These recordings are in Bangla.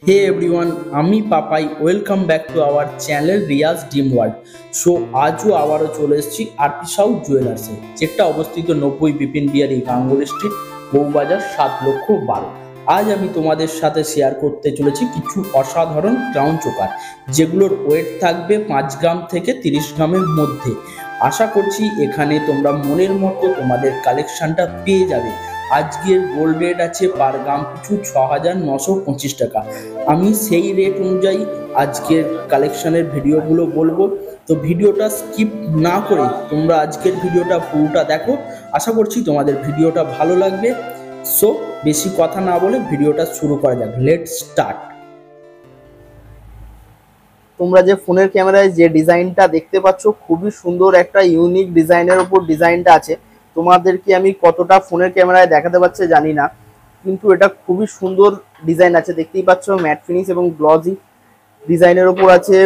Hey everyone, আমি Papai welcome back to our channel Riyaz dream world. So আজও আবারও চলে এসেছি আরপি সাউথ জুয়েলার্সে, যেটা অবস্থিত 90 বিপিন বিহারী গাঙ্গুলি স্ট্রিট, বউবাজার, 7,12,000। আজ আমি তোমাদের সাথে শেয়ার করতে চলেছি কিছু অসাধারণ ক্রাউন চোকার, যেগুলোর ওয়েট থাকবে 5 গ্রাম থেকে 30 গ্রামের মধ্যে। আশা করছি এখানে তোমরা মনের মতো তোমাদের কালেকশনটা পেয়ে যাবে। আজকের গোল্ড রেট আছে পার গ্রাম পিছু 6,925 টাকা। আমি সেই রেট অনুযায়ী আজকের কালেকশনের ভিডিওগুলো বলবো, তো ভিডিওটা স্কিপ না করে তোমরা আজকের ভিডিওটা পুরোটা দেখো। আশা করছি তোমাদের ভিডিওটা ভালো লাগবে। সো বেশি কথা না বলে ভিডিওটা শুরু করা যাক। Let's start. তোমরা যে ফোনের ক্যামেরায় যে ডিজাইনটা দেখতে পাচ্ছ, খুবই সুন্দর একটা ইউনিক ডিজাইনের উপর ডিজাইনটা আছে। তোমাদেরকে আমি কতটা ফোনের ক্যামেরায় দেখাতে পারছি জানি না, কিন্তু এটা খুবই সুন্দর ডিজাইন আছে। দেখতেই পাচ্ছ ম্যাট ফিনিশ এবং গ্লজি ডিজাইনের উপর আছে।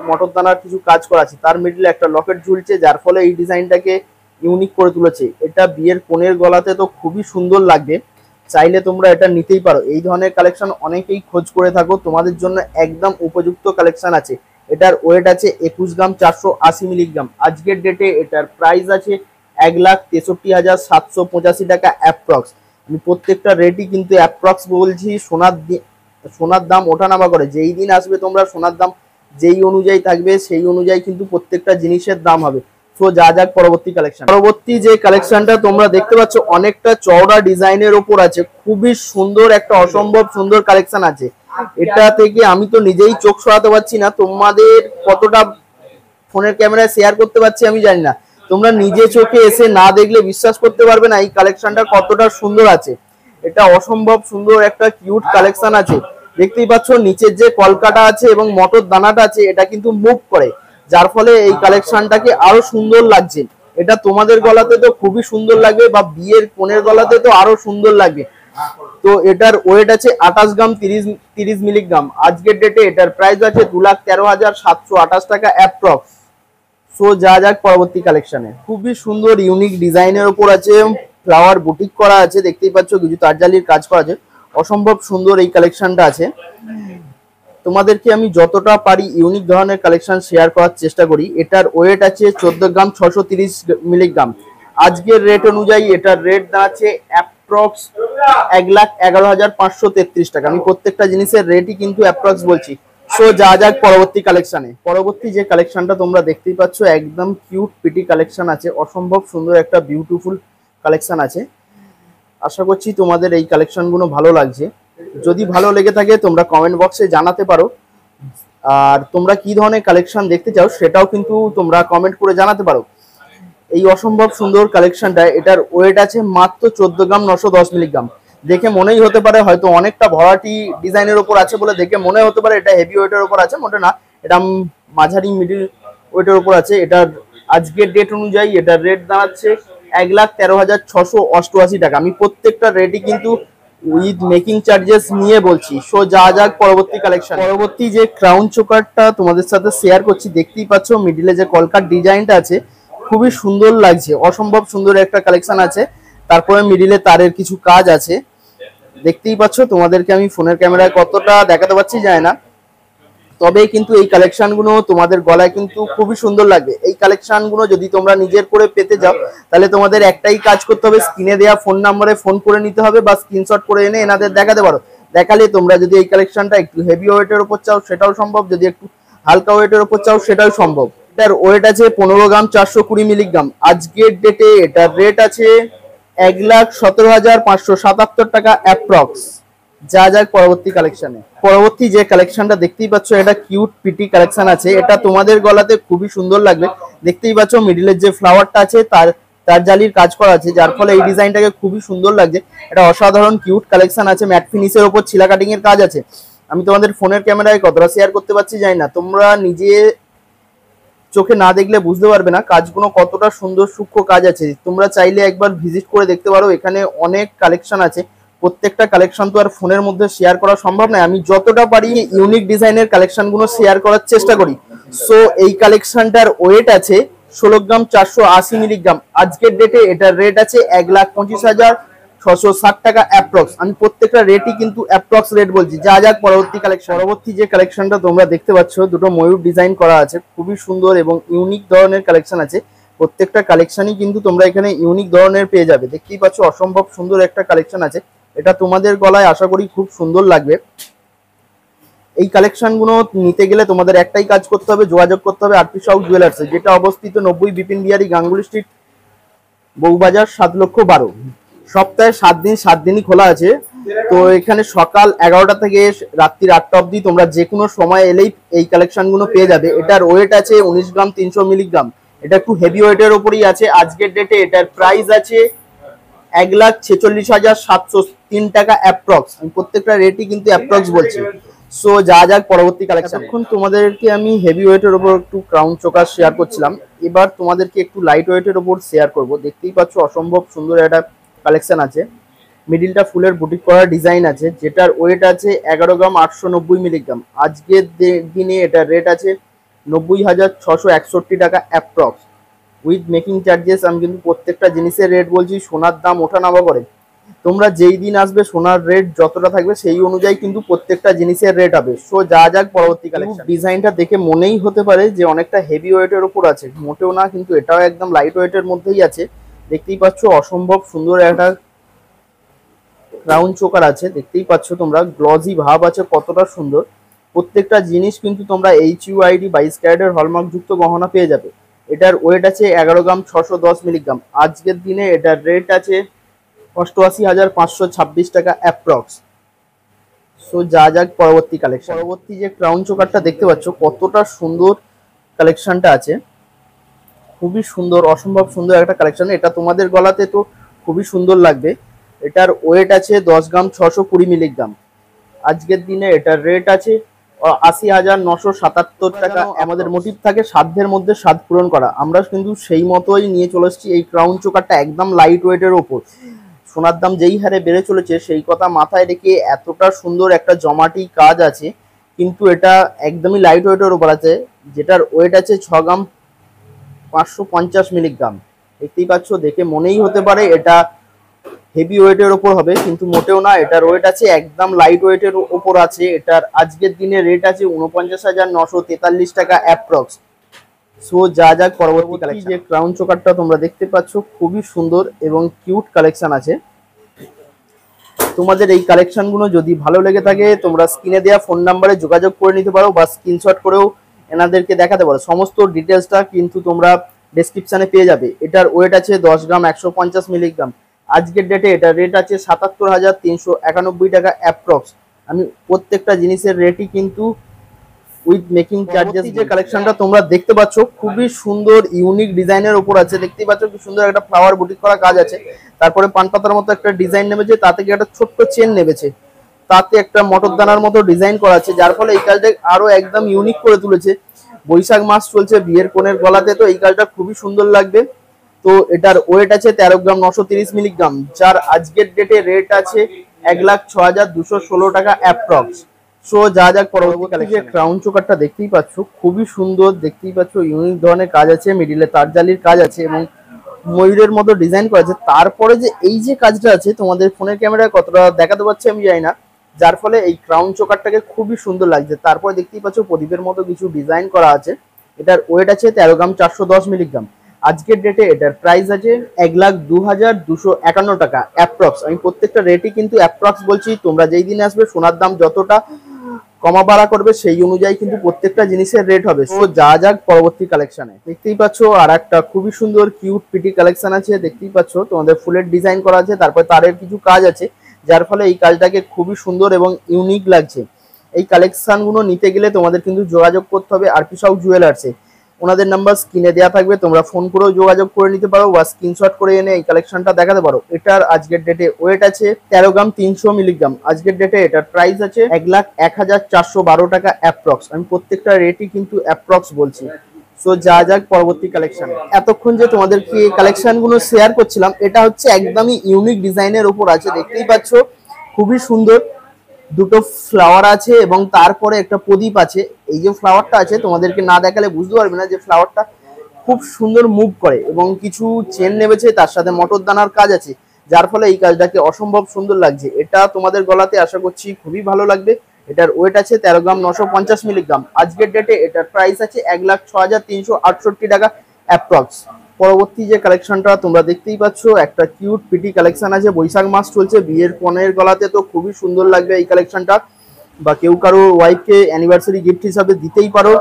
মটরদানার কিছু কাজ করা আছে, তার মিডলে একটা লকেট ঝুলছে, যার ফলে এই ডিজাইনটাকে ইউনিক করে তুলেছে। এটা বিয়ের কনের গলাতে তো খুবই সুন্দর লাগবে, চাইলে তোমরা এটা নিতেই পারো। এই ধরনের কালেকশন অনেকেই খোঁজ করে থাকো, তোমাদের জন্য একদম উপযুক্ত কালেকশন আছে। এটার ওয়েট আছে 21 গ্রাম 480 মিলিগ্রাম। আজকের ডেটে এটার প্রাইস আছে 1,63,785 টাকা অ্যাপ্রক্স। আমি প্রত্যেকটা রেটই কিন্তু অ্যাপ্রক্স বলছি। সোনার দাম ওঠানামা করে, যেই দিন আসবে তোমরা সোনার দাম যেই অনুযায়ী থাকবে সেই অনুযায়ী কিন্তু প্রত্যেকটা জিনিসের দাম হবে। সো যা যাক পরবর্তী কালেকশন। পরবর্তী যে কালেকশনটা তোমরা দেখতে পাচ্ছ অনেকটা চওড়া ডিজাইনের ওপর আছে, খুবই সুন্দর একটা অসম্ভব সুন্দর কালেকশন আছে। এটা থেকে আমি তো নিজেই চোখ সরাতে পারছি না, তোমাদের কতটা ফোনের ক্যামেরায় শেয়ার করতে পারছি আমি জানি না। তোমরা নিজে চোখে এসে না দেখলে বিশ্বাস করতে পারবে না এই কালেকশনটা কতটা সুন্দর আছে। এটা অসম্ভব সুন্দর একটা কিউট কালেকশন আছে। দেখতেই পাচ্ছ নিচের যে কলকাটা আছে এবং মটর দানাটা আছে, এটা কিন্তু মুভ করে, যার ফলে এই কালেকশনটাকে আরো সুন্দর লাগছে। এটা তোমাদের গলাতে তো খুবই সুন্দর লাগবে, বা বিয়ের কনের গলাতে তো আরো সুন্দর লাগবে। তো এটার ওয়েট আছে 28 গ্রাম 30 মিলিগ্রাম। আজকের ডেটে এটার প্রাইস আছে 2,13,728 টাকা অ্যাপ্রক্স। সো যা যাক পরবর্তী কালেকশনে। খুবই সুন্দর ইউনিক ডিজাইনের উপর আছে, ফ্লাওয়ার বুটিক করা আছে, দেখতেই পাচ্ছ কিছু তারজালির কাজ করা আছে। অসম্ভব সুন্দর এই কালেকশনটা আছে। তোমাদেরকে আমি যতটা পারি ইউনিক ধরনের কালেকশন শেয়ার করার চেষ্টা করি। এটার ওয়েট আছে 14 গ্রাম 630 মিলিগ্রাম। আজকের রেট অনুযায়ী এটার রেট দাঁড়াচ্ছে অ্যাপ্রক্স 1,11,533 টাকা। আমি প্রত্যেকটা জিনিসের রেটই কিন্তু অ্যাপ্রক্স বলছি। সো যা যাক পরবর্তী কালেকশনে। পরবর্তী যে কালেকশনটা তোমরা দেখতেই পাচ্ছ একদম কিউট পিটি কালেকশন আছে, অসম্ভব সুন্দর একটা বিউটিফুল কালেকশন আছে। আশা করছি তোমাদের এই কালেকশনগুলো ভালো লাগছে। যদি ভালো লেগে থাকে তোমরা কমেন্ট বক্সে জানাতে পারো, আর তোমরা কি ধরনের কালেকশন দেখতে চাও সেটাও কিন্তু তোমরা কমেন্ট করে জানাতে পারো। এই অসম্ভব সুন্দর কালেকশনটা, এটার ওয়েট আছে মাত্র 14 গ্রাম 910 মিলিগ্রাম। দেখে মনেই হতে পারে হয়তো অনেকটা ভরাটি ডিজাইনের উপর আছে বলে দেখে মনে হতে পারে এটা হেভি ওয়েটের উপর আছে, মোটে না, এটা মাঝারি মিডিল ওয়েটের উপর আছে। এটার আজকের ডেট অনুযায়ী এটার রেট দাঁড়াচ্ছে 1,13,688 টাকা। আমি প্রত্যেকটা রেটই কিন্তু উইথ মেকিং চার্জেস নিয়ে বলছি। সো যা যাক পরবর্তী কালেকশন। পরবর্তী যে ক্রাউন চোকারটা তোমাদের সাথে শেয়ার করছি, দেখতেই পাচ্ছ মিডিলে যে কলকার ডিজাইনটা আছে খুবই সুন্দর লাগছে, অসম্ভব সুন্দর একটা কালেকশন আছে। তারপরে মিডিলে তারের কিছু কাজ আছে, দেখতেই পাচ্ছ। তোমাদেরকে আমি ফোনের ক্যামেরায় কতটা দেখাতে পারছি জানি না, তবে কিন্তু এই কালেকশনগুলো তোমাদের গলায় কিন্তু খুবই সুন্দর লাগবে। এই কালেকশনগুলো যদি তোমরা নিজের করে পেতে যাও তাহলে তোমাদের একটাই কাজ করতে হবে, স্ক্রিনে দেওয়া ফোন নাম্বারে ফোন করে নিতে হবে বা স্ক্রিনশট করে এনে এনাদের দেখাতে পারো। দেখালে তোমরা যদি এই কালেকশনটা একটু হেভি ওয়েটের উপর চাও সেটাও সম্ভব, যদি একটু হালকা ওয়েটের উপর চাও সেটাও সম্ভব। এটার ওয়েট আছে 15 গ্রাম 420 মিলিগ্রাম। আজকের ডেটে এটার রেট আছে 1,17,577 টাকা অ্যাপ্রক্স। যা যাক পরবর্তী কালেকশনে। পরবর্তী যে কালেকশনটা দেখতেই পাচ্ছ এটা কিউট পিটি কালেকশন আছে, এটা তোমাদের গলাতে খুবই সুন্দর লাগবে। দেখতেই পাচ্ছ মিডিলের যে ফ্লাওয়ারটা আছে তার জালির কাজ করা আছে, যার ফলে এই ডিজাইনটাকে খুবই সুন্দর লাগছে। এটা অসাধারণ কিউট কালেকশন আছে, ম্যাট ফিনিশের উপর ছিলা কাটিং এর কাজ আছে। আমি তোমাদের ফোনের ক্যামেরায় কতটা শেয়ার করতে পারছি জানি না, তোমরা নিজে চোখে না দেখলে বুঝতে পারবে না কাজগুলো কতটা সুন্দর সূক্ষ্ম কাজ আছে। তোমরা চাইলে একবার ভিজিট করে দেখতে পারো, এখানে অনেক কালেকশন আছে। প্রত্যেকটা কালেকশন তো আর ফোনের মধ্যে শেয়ার করা সম্ভব নয়, আমি যতটা পারি ইউনিক ডিজাইনের কালেকশনগুলো শেয়ার করার চেষ্টা করি। সো এই কালেকশনটার ওয়েট আছে 16 গ্রাম 480 মিলিগ্রাম। আজকের ডেটে এটার রেট আছে 1,25,000 660 টাকা অ্যাপ্রক্স। আমি প্রত্যেকটা রেটই কিন্তু অ্যাপ্রক্স রেট বলছি। যা যাক পরবর্তী কালেকশন। পরবর্তী যে কালেকশনটা তোমরা দেখতে পাচ্ছ, দুটো ময়ূর ডিজাইন করা আছে, খুবই সুন্দর এবং ইউনিক ধরনের কালেকশন আছে। প্রত্যেকটা কালেকশনই কিন্তু তোমরা এখানে ইউনিক ধরনের পেয়ে যাবে। দেখতেই পাচ্ছ অসম্ভব সুন্দর একটা কালেকশন আছে। এটা তোমাদের গলায় আশা করি খুব সুন্দর লাগবে। এই কালেকশনগুলো নিতে গেলে তোমাদের একটাই কাজ করতে হবে, যোগাযোগ করতে হবে আরপি সাউ জুয়েলার্সে, যেটা অবস্থিত 90 বিপিন বিহারী গাঙ্গুলি স্ট্রিট, বউবাজার, 7,12,000। সপ্তাহে 7 দিন 7 দিনই খোলা আছে। তো এখানে সকাল 11টা থেকে রাত্রি 8টা অবধি তোমরা যে কোনো সময় এলেই এই কালেকশনগুলো পেয়ে যাবে। এটার ওয়েট আছে 19 গ্রাম 300 মিলিগ্রাম। এটা একটু হেভি ওয়েটের ওপরই আছে। আজকের ডেটে এটার প্রাইস আছে 1,46,703 টাকা অ্যাপ্রক্স। আমি প্রত্যেকটা রেটই কিন্তু অ্যাপ্রক্স বলছি। সো যা যাক পরবর্তী কালেকশন। এখন তোমাদেরকে আমি হেভি ওয়েটের ওপর একটু ক্রাউন চোকার শেয়ার করছিলাম, এবার তোমাদেরকে একটু লাইট ওয়েটের ওপর শেয়ার করব। দেখতেই পাচ্ছ অসম্ভব সুন্দর একটা কালেকশন আছে। মিডিলটা ফুলের বুটিক করা ডিজাইন আছে, যেটার ওয়েট আছে 11 গ্রাম 890 মিলিগ্রাম। আজকের দিনে এটার রেট আছে 90,661 টাকা অ্যাপ্রক্স উইথ মেকিং চার্জেস। আমি কিন্তু প্রত্যেকটা জিনিসের রেট বলছি, সোনার দাম ওঠানামা করে। তোমরা যেই দিন আসবে সোনার রেট যতটা থাকবে সেই অনুযায়ী কিন্তু প্রত্যেকটা জিনিসের রেট হবে। সো যা যাক পরবর্তী কালেকশন। ডিজাইনটা দেখে মনেই হতে পারে যে অনেকটা হেভি ওয়েটের উপর আছে, মোটেও না, কিন্তু এটাও একদম লাইট ওয়েটের মধ্যেই আছে। দেখতেই পাচ্ছ অসম্ভব সুন্দর একটা ক্রাউন চোকার আছে। দেখতেই পাচ্ছ তোমরা গ্লজি ভাব আছে কতটা সুন্দর। প্রত্যেকটা জিনিস কিন্তু তোমরা HUID 22 ক্যারেটের হলমার্ক যুক্ত গহনা পেয়ে যাবে। এটার ওয়েট আছে 11 গ্রাম 610 মিলিগ্রাম। আজকের দিনে এটার রেট আছে 88,526 টাকা অ্যাপ্রক্স। সো যা যাক পরবর্তী কালেকশন। পরবর্তী যে ক্রাউন চোকারটা দেখতে পাচ্ছ কতটা সুন্দর কালেকশনটা আছে, খুবই সুন্দর, অসম্ভব সুন্দর একটা কালেকশন। এটা তোমাদের গলাতে তো খুবই সুন্দর লাগবে। এটার ওয়েট আছে 10 গ্রাম 620 মিলিগ্রাম। আজকের দিনে এটার রেট আছে 80,977 টাকা। আমাদের মোটিভ থাকে সাধ্যের মধ্যে স্বাদ পূরণ করা, আমরা কিন্তু সেই মতোই নিয়ে চলে এসেছি এই ক্রাউন চোকারটা একদম লাইট ওয়েটের ওপর। সোনার দাম যেই হারে বেড়ে চলেছে সেই কথা মাথায় রেখে এতটা সুন্দর একটা জমাটি কাজ আছে, কিন্তু এটা একদমই লাইট ওয়েটের ওপর আছে, যেটার ওয়েট আছে 6 গ্রাম 550 মিলিগ্রাম। দেখতেই পাচ্ছ, দেখে মনেই হতে পারে এটা হেভি ওয়েটের ওপর হবে, কিন্তু মোটেও না। এটার ওয়েট আছে একদম লাইট ওয়েটের ওপর আছে। এটার আজকের দিনে রেট আছে 49,943 টাকা অ্যাপ্রক্স। সো যা যাক পরবর্তী কালেকশন। যে ক্রাউন চোকারটা তোমরা দেখতে পাচ্ছ খুবই সুন্দর এবং কিউট কালেকশন আছে। তোমাদের এই কালেকশনগুলো যদি ভালো লেগে থাকে তোমরা স্ক্রিনে দেওয়া ফোন নাম্বারে যোগাযোগ করে নিতে পারো বা স্ক্রিনশট করেও এনাদেরকে দেখাতে পারো। সমস্ত ডিটেলসটা কিন্তু তোমরা ডেসক্রিপশনে পেয়ে যাবে। এটার ওয়েট আছে 10 গ্রাম 150 মিলিগ্রাম। আজকের ডেটে এটার রেট আছে 77,391 টাকা অ্যাপ্রক্স। আমি প্রত্যেকটা জিনিসের রেটই কিন্তু উইথ মেকিং চার্জেস। যে কালেকশনটা তোমরা দেখতে পাচ্ছ খুবই সুন্দর ইউনিক ডিজাইনের উপর আছে। দেখতেই পাচ্ছ কি সুন্দর একটা ফ্লাওয়ার বুটিক করা কাজ আছে, তারপরে পান পাতার মতো একটা ডিজাইন নেমেছে, তাতে কি একটা ছোট্ট চেন নেমেছে, তাতে একটা মটর দানার মতো ডিজাইন করা আছে, যার ফলে এই কাজটা আরো একদম ইউনিক করে তুলেছে। বৈশাখ মাস চলছে, বিয়ের কনের গলাতে তো এই কাজটা খুবই সুন্দর লাগবে। তো এটার ওয়েট আছে 13 গ্রাম 930 মিলিগ্রাম, যার আজকের ডেটে রেট আছে 1,06,216 টাকা অ্যাপ্রক্স। সো যা যাক পরবর্তী কালেকশন। ক্রাউন চোকারটা দেখতেই পাচ্ছ খুবই সুন্দর, দেখতেই পাচ্ছ ইউনিক ধরনের কাজ আছে, মিডিলে তারজালির কাজ আছে এবং ময়ূরের মতো ডিজাইন করা আছে। তারপরে যে এই যে কাজটা আছে তোমাদের ফোনের ক্যামেরায় কতটা দেখাতে পারছে আমি জানি না, যার ফলে এই ক্রাউন চোকারটাকে খুবই সুন্দর লাগছে। তারপরে দেখতেই পাচ্ছ প্রদীপের মতো কিছু ডিজাইন করা আছে। এটার ওয়েট আছে 13 গ্রাম 410 মিলিগ্রাম। আজকের ডেটে এটার প্রাইস আছে 1,02,251 টাকা অ্যাপ্রক্স। আমি প্রত্যেকটা রেটই কিন্তু অ্যাপ্রক্স বলছি। তোমরা যেই দিন আসবে সোনার দাম যতটা কমা বাড়া করবে সেই অনুযায়ী কিন্তু প্রত্যেকটা জিনিসের রেট হবে। সো যা যাক পরবর্তী কালেকশনে। দেখতেই পাচ্ছ আর একটা খুবই সুন্দর কিউট পিটি কালেকশন আছে। দেখতেই পাচ্ছ তোমাদের ফুলের ডিজাইন করা আছে, তারপর তারের কিছু কাজ আছে, যার ফলে এই কাজটাকে খুবই সুন্দর এবং ইউনিক লাগছে। এই কালেকশনগুলো নিতে গেলে তোমাদের কিন্তু যোগাযোগ করতে হবে আরপি সাউ জুয়েলার্সে। ওনাদের নাম্বার স্ক্রিনে দেওয়া থাকবে, তোমরা ফোন করেও যোগাযোগ করে নিতে পারো বা স্ক্রিনশট করে এনে এই কালেকশনটা দেখাতে পারো। এটার আজকের ডেটে ওয়েট আছে 13 গ্রাম 300 মিলিগ্রাম। আজকের ডেটে এটার প্রাইস আছে 1,01,412 টাকা অ্যাপ্রক্স। আমি প্রত্যেকটা রেটই কিন্তু অ্যাপ্রক্স বলছি। সো যা যাক পরবর্তী কালেকশন। এতক্ষণ যে তোমাদেরকে এই কালেকশনগুলো শেয়ার করছিলাম, এটা হচ্ছে একদমই ইউনিক ডিজাইনের উপর আছে। দেখতেই পাচ্ছ খুবই সুন্দর, দুটো ফ্লাওয়ার আছে এবং তারপরে একটা প্রদীপ আছে। এই যে ফ্লাওয়ারটা আছে তোমাদেরকে না দেখালে বুঝতে পারবে না যে ফ্লাওয়ারটা খুব সুন্দর মুভ করে এবং কিছু চেন নেমেছে, তার সাথে মটর দানার কাজ আছে। যার ফলে এই কাজটাকে অসম্ভব সুন্দর লাগছে। এটা তোমাদের গলাতে আশা করছি খুবই ভালো লাগবে। এটার ওয়েট আছে 13 গ্রাম 950 মিলিগ্রাম। আজকের ডেটে এটার প্রাইস আছে 1,06,368 টাকা অ্যাপ্রক্স। পরবর্তী যে কালেকশনটা তোমরা দেখতেই পাচ্ছ, একটা কিউট পিটি কালেকশন আছে। বৈশাখ মাস চলছে, বিয়ের কনের গলাতে তো খুবই সুন্দর লাগবে এই কালেকশনটা, বা কেউ কারো ওয়াইফকে অ্যানিভার্সারি গিফট হিসাবে দিতেই পারো।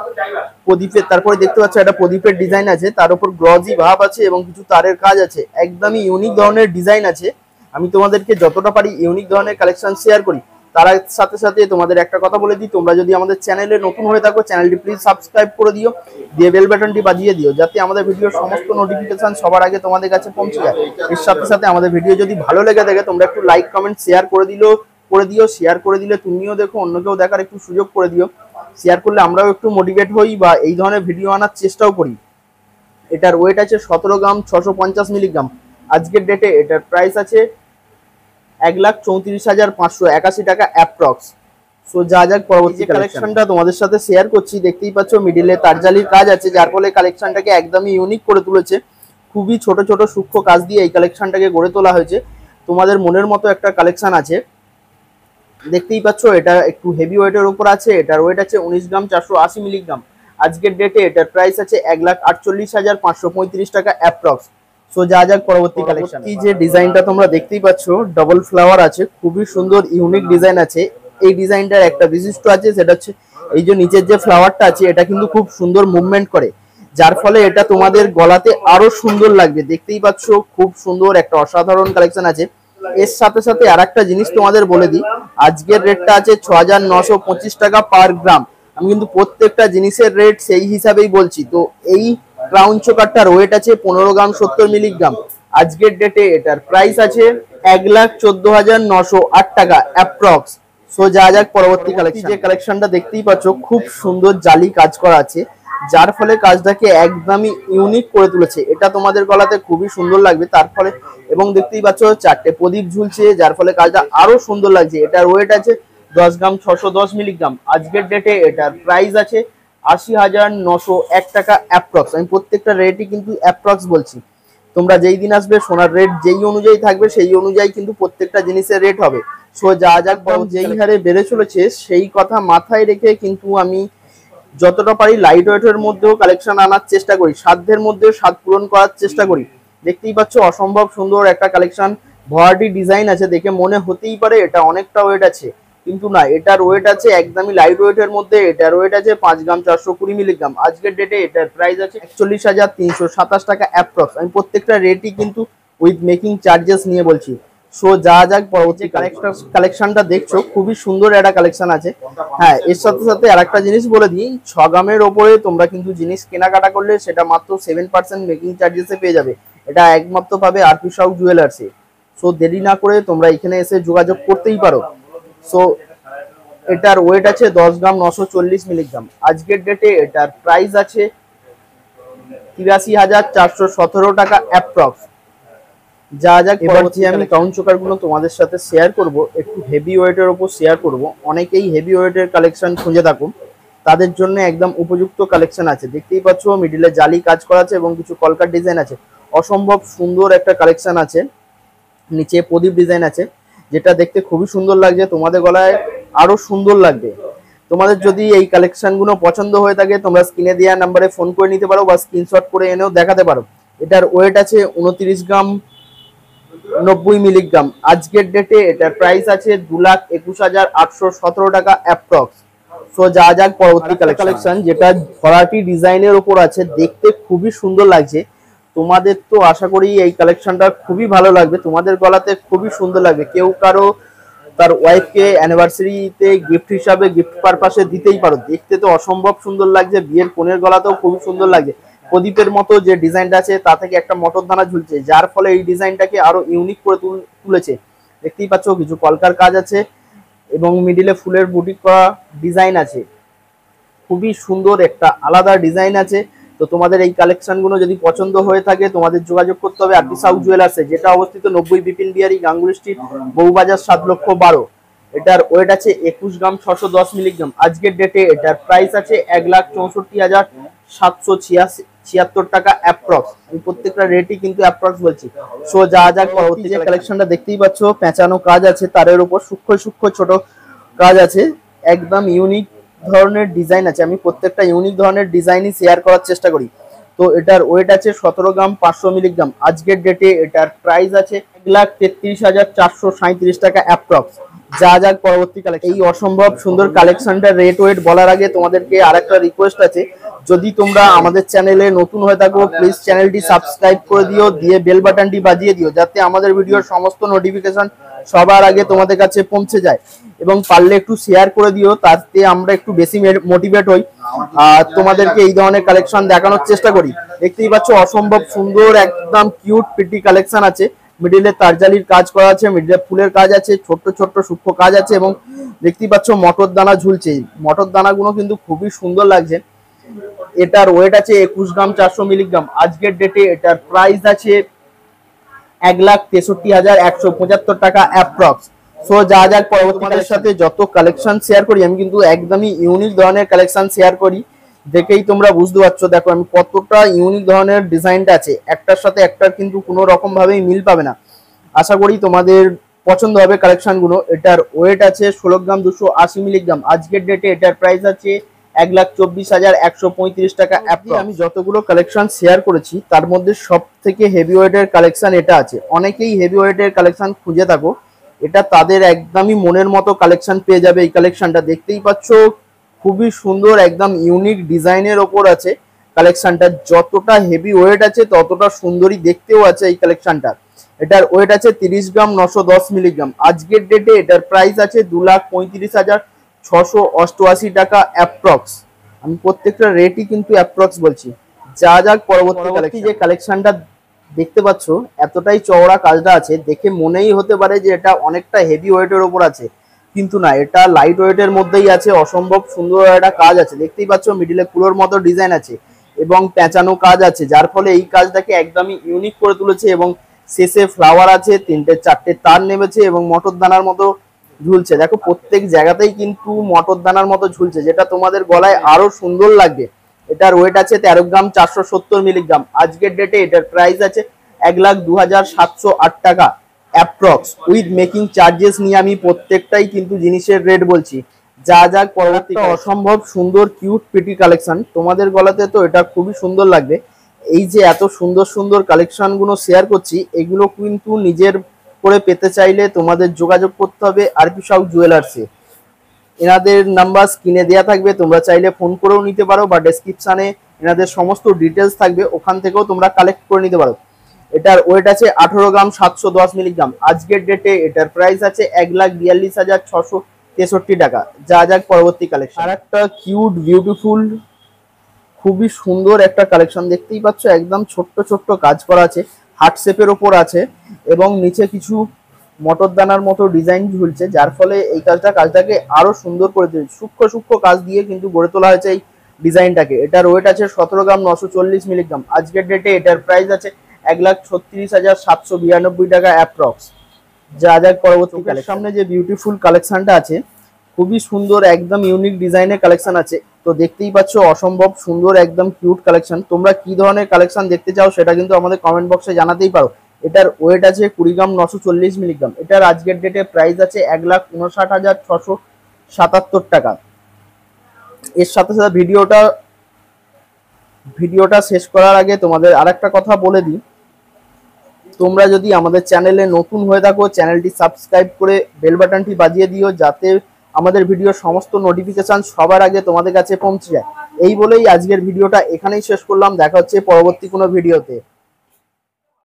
প্রদীপের, তারপরে দেখতে পাচ্ছ একটা প্রদীপের ডিজাইন আছে, তার উপর গ্লজি ভাব আছে এবং কিছু তারের কাজ আছে। একদমই ইউনিক ধরনের ডিজাইন আছে। আমি তোমাদেরকে যতটা পারি ইউনিক ধরনের কালেকশন শেয়ার করি। তার সাথে সাথে তোমাদের একটা কথা বলে দিই, তোমরা যদি আমাদের চ্যানেলে নতুন হয়ে থাকো চ্যানেলটি প্লিজ সাবস্ক্রাইব করে দিও, দিয়ে বেল বাটনটি বাজিয়ে দিও, যাতে আমাদের ভিডিওর সমস্ত নোটিফিকেশন সবার আগে তোমাদের কাছে পৌঁছে যায়। এর সাথে সাথে আমাদের ভিডিও যদি ভালো লেগে থাকে তোমরা একটু লাইক কমেন্ট শেয়ার করে দিও। শেয়ার করে দিলে তুমিও দেখো, অন্যকেও দেখার একটু সুযোগ করে দিও। শেয়ার করলে আমরাও একটু মোটিভেট হই বা এই ধরনের ভিডিও আনার চেষ্টাও করি। এটার ওয়েট আছে 17 গ্রাম 650 মিলিগ্রাম। আজকের ডেটে এটার প্রাইস আছে 1,34,581 টাকা অ্যাপ্রক্স। সো যা যাক পরবর্তী কালেকশনটা তোমাদের সাথে শেয়ার করছি। দেখতেই পাচ্ছ মিডিলে তারজালির কাজ আছে, যার ফলে কালেকশনটাকে একদমই ইউনিক করে তুলেছে। খুবই ছোট ছোট সূক্ষ্ম কাজ দিয়ে এই কালেকশনটাকে গড়ে তোলা হয়েছে। তোমাদের মনের মতো একটা কালেকশন আছে। দেখতেই পাচ্ছ এটা একটু হেভি ওয়েটের উপর আছে। এটার ওয়েট আছে 19 গ্রাম 480 মিলিগ্রাম। আজকের ডেটে এটার প্রাইস আছে 1,48,535 টাকা অ্যাপ্রক্স। সো যা যাক পরবর্তী কালেকশন। এই যে ডিজাইনটা তোমরা দেখতেই পাচ্ছ, ডাবল ফ্লাওয়ার আছে, খুবই সুন্দর ইউনিক ডিজাইন আছে। এই ডিজাইনটার একটা বিশিষ্ট আছে, সেটা হচ্ছে এই যে নিচের যে ফ্লাওয়ারটা আছে এটা কিন্তু খুব সুন্দর মুভমেন্ট করে, যার ফলে এটা তোমাদের গলাতে আরো সুন্দর লাগবে। দেখতেই পাচ্ছ খুব সুন্দর একটা অসাধারণ কালেকশন আছে। এর সাথে সাথে আর একটা জিনিস তোমাদের বলে দিই, আজকের রেটটা আছে 6,925 টাকা পার গ্রাম। আমি কিন্তু প্রত্যেকটা জিনিসের রেট সেই হিসাবেই বলছি। তো এই ক্রাউন চোকারটার ওয়েট আছে 15 গ্রাম 70 মিলিগ্রাম। আজকের ডেটে এটার প্রাইস আছে 1,14,908 টাকা অ্যাপ্রক্স। সো যা যাক পরবর্তী কালেকশন। যে কালেকশনটা দেখতেই পাচ্ছ খুব সুন্দর জালি কাজ করা আছে, যার ফলে কাজটাকে একদমই ইউনিক করে তুলেছে। এটা তোমাদের গলাতে খুবই সুন্দর লাগবে তার ফলে। এবং দেখতেই পাচ্ছ 4টে প্রদীপ ঝুলছে, যার ফলে কাজটা আরো সুন্দর লাগছে। এটার ওয়েট আছে 10 গ্রাম 610 মিলিগ্রাম। আজকের ডেটে এটার প্রাইস আছে 80,901 টাকা অ্যাপ্রক্স। আমি প্রত্যেকটা রেটই কিন্তু অ্যাপ্রক্স বলছি। তোমরা যেই দিন আসবে সোনার রেট যেই অনুযায়ী থাকবে সেই অনুযায়ী কিন্তু প্রত্যেকটা জিনিসের রেট হবে। সো যা যাক যেই হারে বেড়ে চলেছে সেই কথা মাথায় রেখে কিন্তু আমি যতটা পারি লাইট ওয়েটের মধ্যেও কালেকশন আনার চেষ্টা করি, সাধ্যের মধ্যেও স্বাদ পূরণ করার চেষ্টা করি। দেখতেই পাচ্ছ অসম্ভব সুন্দর একটা কালেকশন, ভরাটি ডিজাইন আছে। দেখে মনে হতেই পারে এটা অনেকটা ওয়েট আছে, কিন্তু না, এটার ওয়েট আছে একদমই লাইট ওয়েটের মধ্যে। এটার ওয়েট আছে 5 গ্রাম 420 মিলিগ্রাম। আজকের ডেটে এটার প্রাইস আছে 41,327 টাকা অ্যাপ্রক্স। আমি প্রত্যেকটা রেটই কিন্তু উইথ মেকিং চার্জেস নিয়ে বলছি। সো যা যাক পরবর্তী কালেকশনটা দেখছো, খুবই সুন্দর একটা কালেকশন আছে। হ্যাঁ, এর সাথে সাথে আরেকটা জিনিস বলে দিই, 6 গ্রামের ওপরে তোমরা কিন্তু জিনিস কেনাকাটা করলে সেটা মাত্র 7% মেকিং চার্জেসে পেয়ে যাবে। এটা একমাত্র পাবে আরপি সাউ জুয়েলার্সে। সো দেরি না করে তোমরা এখানে এসে যোগাযোগ করতেই পারো। সো এটার ওয়েট আছে 10 গ্রাম 940 মিলিগ্রাম। আজকের ডেটে এটার প্রাইস আছে 83,417 টাকা অ্যাপ্রক্স। যা যাক এবার যে আমি কাউন্ট চোকার গুলো তোমাদের সাথে শেয়ার করব, একটু হেভি ওয়েটের উপর শেয়ার করব। অনেকেই হেভি ওয়েটের কালেকশন খুঁজে থাকুন, তাদের জন্য একদম উপযুক্ত কালেকশন আছে। দেখতেই পাচ্ছ মিডিলে জালি কাজ করা আছে এবং কিছু কলকার ডিজাইন আছে। অসম্ভব সুন্দর একটা কালেকশন আছে। নিচে প্রদীপ ডিজাইন আছে, যেটা দেখতে খুবই সুন্দর লাগছে, তোমাদের গলায় আরো সুন্দর লাগবে। তোমাদের যদি এই কালেকশন গুলো পছন্দ হয়ে থাকে তোমরা স্ক্রিনে দেওয়া নাম্বারে ফোন করে নিতে পারো বা স্ক্রিনশট করে এনেও দেখাতে পারো। এটার ওয়েট আছে 29 গ্রাম 90 মিলিগ্রাম। আজকের ডেটে এটার প্রাইস আছে 2,21,817 টাকা অ্যাপ্রক্স। সো যা যাক পরবর্তী কালেকশন, যেটা ভরাটি ডিজাইনের উপর আছে, দেখতে খুবই সুন্দর লাগছে। তোমাদের তো আশা করি এই কালেকশনটা খুবই ভালো লাগবে, তোমাদের গলাতে খুবই সুন্দর লাগবে। কেউ কারো তার ওয়াইফকে অ্যানিভার্সারিতে গিফট হিসাবে গিফট পারপাসে দিতেই পারো। দেখতে তো অসম্ভব সুন্দর লাগছে, বিয়ের কনের গলাতেও খুবই সুন্দর লাগছে। প্রদীপের মতো যে ডিজাইনটা আছে তা থেকে একটা মটর দানা ঝুলছে, যার ফলে এই ডিজাইনটাকে আরো ইউনিক করে তুলেছে। দেখতেই পাচ্ছ কিছু কলকার কাজ আছে এবং মিডিলে ফুলের বুটিক করা ডিজাইন আছে। খুবই সুন্দর একটা আলাদা ডিজাইন আছে। তো তোমাদের এই কালেকশন গুলো যদি পছন্দ হয়ে থাকে তোমাদের যোগাযোগ করতে হবে আরপি সাউ জুয়েলার্সে, যেটা অবস্থিত 90 বিপিন বিহারী গাঙ্গুলি স্ট্রিট, বউবাজার 7,12,000। এটার ওয়েট আছে 21 গ্রাম 610 মিলিগ্রাম। আজকের ডেটে এটার প্রাইস আছে 1,64,786 76 টাকা অ্যাপ্রক্স। আমি প্রত্যেকটা রেটই কিন্তু অ্যাপ্রক্স বলছি। সো যা যা পরবর্তী যে কালেকশনটা দেখতেই পাচ্ছ, পেঁচানো কাজ আছে, তারের উপর সূক্ষ্ম সূক্ষ্ম ছোট কাজ আছে, একদম ইউনিক ধরনের ডিজাইন আছে। আমি প্রত্যেকটা ইউনিক ধরনের ডিজাইনই শেয়ার করার চেষ্টা করি। তো এটার ওয়েট আছে 17 গ্রাম 500 মিলিগ্রাম। আজকের ডেটে এটার প্রাইস আছে 1,33,437 টাকা অ্যাপ্রক্স। যা যাক পরবর্তী কালেকশন। এই অসম্ভব সুন্দর কালেকশনটার রেট ওয়েট বলার আগে তোমাদেরকে আরেকটা রিকোয়েস্ট আছে, যদি তোমরা আমাদের চ্যানেলে নতুন হয়ে থাকো প্লিজ চ্যানেলটি সাবস্ক্রাইব করে দিও, দিয়ে বেল বাটনটি বাজিয়ে দিও, যাতে আমাদের ভিডিওর সমস্ত নোটিফিকেশন সবার আগে তোমাদের কাছে পৌঁছে যায়। এবং পারলে একটু শেয়ার করে দিও, তাতে আমরা একটু বেশি মোটিভেট হই আর তোমাদেরকে এই ধরনের কালেকশন দেখানোর চেষ্টা করি। দেখতেই পাচ্ছ অসম্ভব সুন্দর একদম কিউট পিটি কালেকশন আছে। মিডিলে তারজালির কাজ করা আছে, মিডিলে ফুলের কাজ আছে, ছোট্ট ছোট্ট সূক্ষ্ম কাজ আছে, এবং দেখতেই পাচ্ছ মটর দানা ঝুলছে। মটর দানাগুলো কিন্তু খুবই সুন্দর লাগছে। এটার ওয়েট আছে 21 গ্রাম 400 মিলিগ্রাম। আজকের ডেটে এটার প্রাইস আছে 1,63,175 টাকা অ্যাপ্রক্স। সো যা যা পরবর্তীদের সাথে যত কালেকশন শেয়ার করি আমি কিন্তু একদমই ইউনিক ধরনের কালেকশন শেয়ার করি, দেখেই তোমরা বুঝতে পারছো। দেখো আমি কতটা ইউনিক ধরনের ডিজাইনটা আছে, একটার সাথে একটার কিন্তু কোনো রকম ভাবেই মিল পাবে না। আশা করি তোমাদের পছন্দ হবে কালেকশন গুলো। এটার ওয়েট আছে 16 গ্রাম 280 মিলিগ্রাম। আজকের ডেটে এটার প্রাইস আছে 1,24,135 টাকা অ্যাপ্রক্স। আমি যতগুলো কালেকশন শেয়ার করেছি তার মধ্যে সব থেকে হেভি ওয়েটের কালেকশন এটা আছে। অনেকেই হেভি ওয়েটের কালেকশন খুঁজে থাকো, এটা তাদের একদমই মনের মতো কালেকশন পেয়ে যাবে। এই কালেকশনটা দেখতেই পাচ্ছ খুবই সুন্দর একদম ইউনিক ডিজাইনের ওপর আছে কালেকশনটা। যতটা হেভি ওয়েট আছে ততটা সুন্দরী দেখতেও আছে এই কালেকশনটা। এটার ওয়েট আছে 30 গ্রাম 910 মিলিগ্রাম। আজকের ডেটে এটার প্রাইস আছে 2,35,688 টাকা অ্যাপ্রক্স। আমি প্রত্যেকটা রেটই কিন্তু অ্যাপ্রক্স বলছি। যা যাক পরবর্তী যে কালেকশনটা দেখতে পাচ্ছ, এতটাই চওড়া কাজটা আছে, দেখে মনেই হতে পারে যে এটা অনেকটা হেভি ওয়েটের ওপর আছে, কিন্তু না, এটা লাইট ওয়েটের মধ্যেই আছে। অসম্ভব সুন্দর একটা কাজ আছে, দেখতেই পাচ্ছ মিডিলে কুলোর মতো ডিজাইন আছে এবং পেঁচানো কাজ আছে, যার ফলে এই কাজটাকে একদমই ইউনিক করে তুলেছে। এবং শেষে ফ্লাওয়ার আছে, 3-4টে তার নেমেছে এবং মটর দানার মতো ঝুলছে। দেখো প্রত্যেক জায়গাতেই কিন্তু মটর দানার মতো ঝুলছে, যেটা তোমাদের গলায় আরো সুন্দর লাগবে। এটার ওয়েট আছে 13 গ্রাম 470 মিলিগ্রাম। আজকের ডেটে এটার প্রাইস আছে 1,02,708 টাকা অ্যাপ্রক্স। উইথ মেকিং চার্জেস নিয়ে আমি প্রত্যেকটাই কিন্তু জিনিসের রেট বলছি। যা যা পরবর্তী অসম্ভব সুন্দর কিউট পিটি কালেকশন, তোমাদের গলাতে তো এটা খুবই সুন্দর লাগবে। এই যে এত সুন্দর সুন্দর কালেকশন গুলো শেয়ার করছি, এগুলো কিন্তু নিজের করে পেতে চাইলে তোমাদের যোগাযোগ করতে হবে আরপি সাউ জুয়েলার্সে। এনাদের নাম্বার স্ক্রিনে দেওয়া থাকবে, তোমরা চাইলে ফোন করেও নিতে পারো, বা ডেসক্রিপশনে এনাদের সমস্ত ডিটেলস থাকবে, ওখান থেকেও তোমরা কালেক্ট করে নিতে পারো। এটার ওয়েট আছে 18 গ্রাম 710 মিলিগ্রাম। আজকের ডেটে এটার প্রাইস আছে 1,42,663 টাকা। যা যাক পরবর্তী কালেকশন। আর একটা কিউট বিউটিফুল খুবই সুন্দর একটা কালেকশন দেখতেই পাচ্ছ, একদম ছোট্ট ছোট্ট কাজ করা আছে, হার্ট শেপের ওপর আছে এবং নিচে কিছু মটর দানার মতো ডিজাইন ঝুলছে, যার ফলে এই কাজটাকে আরো সুন্দর করে দিয়েছে। সূক্ষ্ম সূক্ষ্ম কাজ দিয়ে কিন্তু গড়ে তোলা হয়েছে এই ডিজাইনটাকে। এটার ওয়েট আছে 17 গ্রাম 940 মিলিগ্রাম। আজকের ডেটে এটার প্রাইস আছে 1,36,792 টাকা অ্যাপ্রক্স। যা যাক পরবর্তী সামনে যে বিউটিফুল কালেকশনটা আছে, খুবই সুন্দর একদম ইউনিক ডিজাইনের কালেকশন আছে। তো দেখতেই পাচ্ছ অসম্ভব সুন্দর একদম কিউট কালেকশন। তোমরা কি ধরনের কালেকশন দেখতে চাও সেটা কিন্তু আমাদের কমেন্ট বক্সে জানাতেই পারো। এটার ওয়েট আছে 20 গ্রাম 940 মিলিগ্রাম। এটার আজকের ডেটে প্রাইস আছে 1,59,677 টাকা। এর সাথে সাথে ভিডিওটা শেষ করার আগে তোমাদের আরেকটা কথা বলে দিই, তোমরা যদি আমাদের চ্যানেলে নতুন হয়ে থাকো চ্যানেলটি সাবস্ক্রাইব করে বেল বাটনটি বাজিয়ে দিও, যাতে আমাদের ভিডিওর সমস্ত নোটিফিকেশন সবার আগে তোমাদের কাছে পৌঁছে যায়। এই বলেই আজকের ভিডিওটা এখানেই শেষ করলাম। দেখা হচ্ছে পরবর্তী কোনো ভিডিওতে।